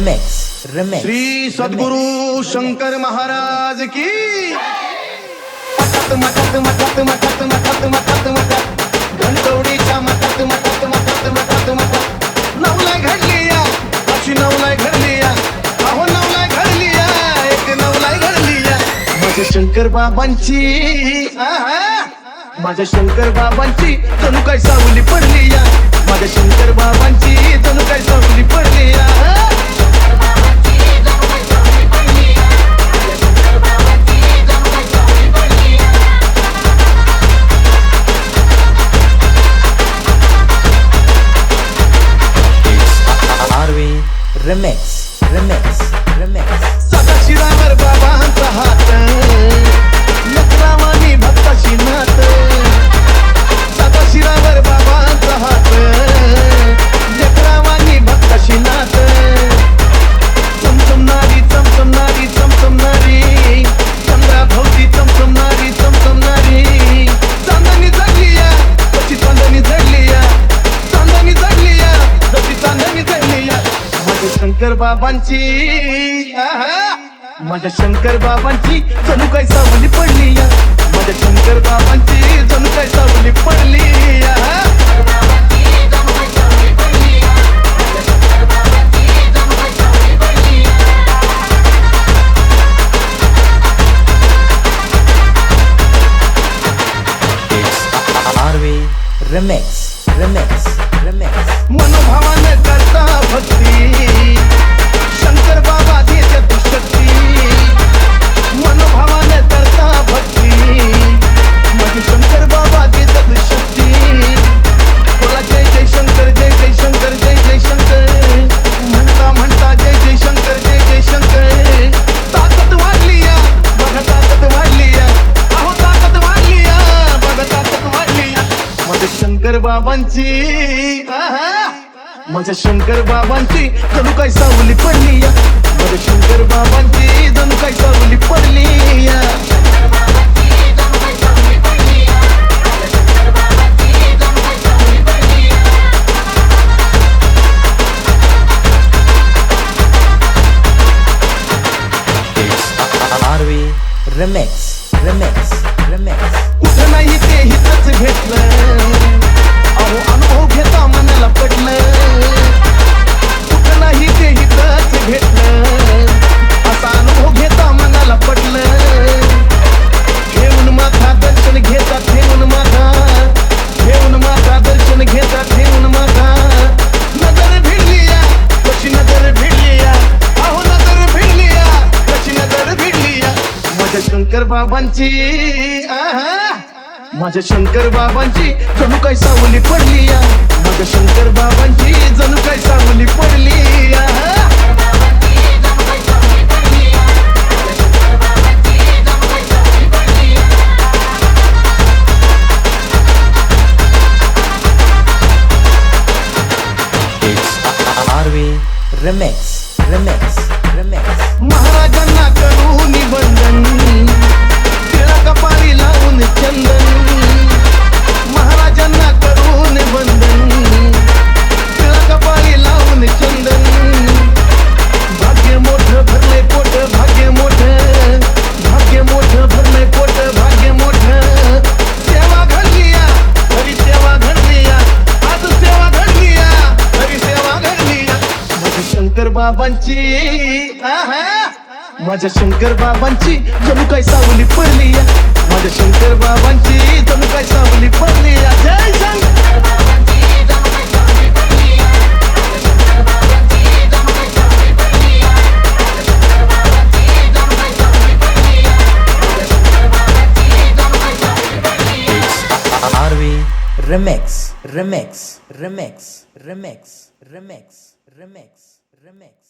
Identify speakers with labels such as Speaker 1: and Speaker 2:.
Speaker 1: श्री सद्गुरु शंकर महाराज की मठात मठात मठात मठात मठात मठात घनकवडीच्या मठात मठात मठात मठात मठात नवलाय घडलिया अशी नवलाय घडलिया अहो नवलाय घडलिया एक नवलाय घडलिया माझ्या शंकर बाबांची माझ्या शंकर बाबांची जणू काय सावली पडली या माझ्या शंकर बाबांची जणू काय सावली पडली या सदाशिवावर बाबांचा हात लखरावानी भक्ताशी नात सदाशिवावर बाबांचा हात लखरावानी भक्ताशी नात चमचमणारी चमचमणारी चमचमणारी चंद्राभोवती चमचमणारी चमचमणारी चांदणी जगलिया तशी चांदणी जगलिया चांदणी जगलिया तशी चांदणी जगलिया माझ्या शंकर बाबांची माझ्या शंकर बाबांची जणू काय सावली पडली या माझ्या शंकर बाबांची जणू काय सावली पडली या मनोभावाने करता भक्ती शंकर बाबा देतात शक्ती मनोभावाने करता भक्ती माझे शंकर बाबा देतात शक्ती बोला जय जय शंकर जय जय शंकर जय जय शंकर म्हणता म्हणता जय जय शंकर जय जय शंकर ताकद वाढली या बघा ताकद वाढली या अहो ताकद वाढली या बघा ताकद वाढली या माझ्या शंकर बाबांची माझ्या शंकर बाबांची जणू काय सावली पडली या माझ्या शंकर बाबांची जणू काय सावली पडली या कुठं नाही ते हितच घेतलं अहो अनुभव घेता मनाला पडलं कुठं नाही ते हितच घेतलं असा अनुभव घेता मनाला पडलं ठेवून माथा दर्शन घेता ठेवून माथा दर्शन घेता ठेवून माथा नजर भिडलिया कशी नजर भिडलिया अहो नजर भिडलिया कशी नजर भिडलिया माझ्या शंकर बाबांची माझ्या शंकर बाबांची जणू काय सावली पडली या माझ्या शंकर बाबांची जणू काय सावली पडली या महाराजांना करून बंधन तिळा कपाळी लावून चंदन महाराजांना करून बंधन तिळा कपाळी लावून चंदन भाग्य मोठं भरले पोट भाग्य मोठं भरले पोट भाग्य मोठं सेवा घडलिया हरी सेवा घडलिया आज सेवा घडलिया हरी सेवा घडलिया माझ्या शंकर बाबांची माझ्या शंकर बाबांची जणू काय सावली पडली या माझ्या शंकर बाबांची जणू काय सावली पडली या जय शंकर
Speaker 2: remix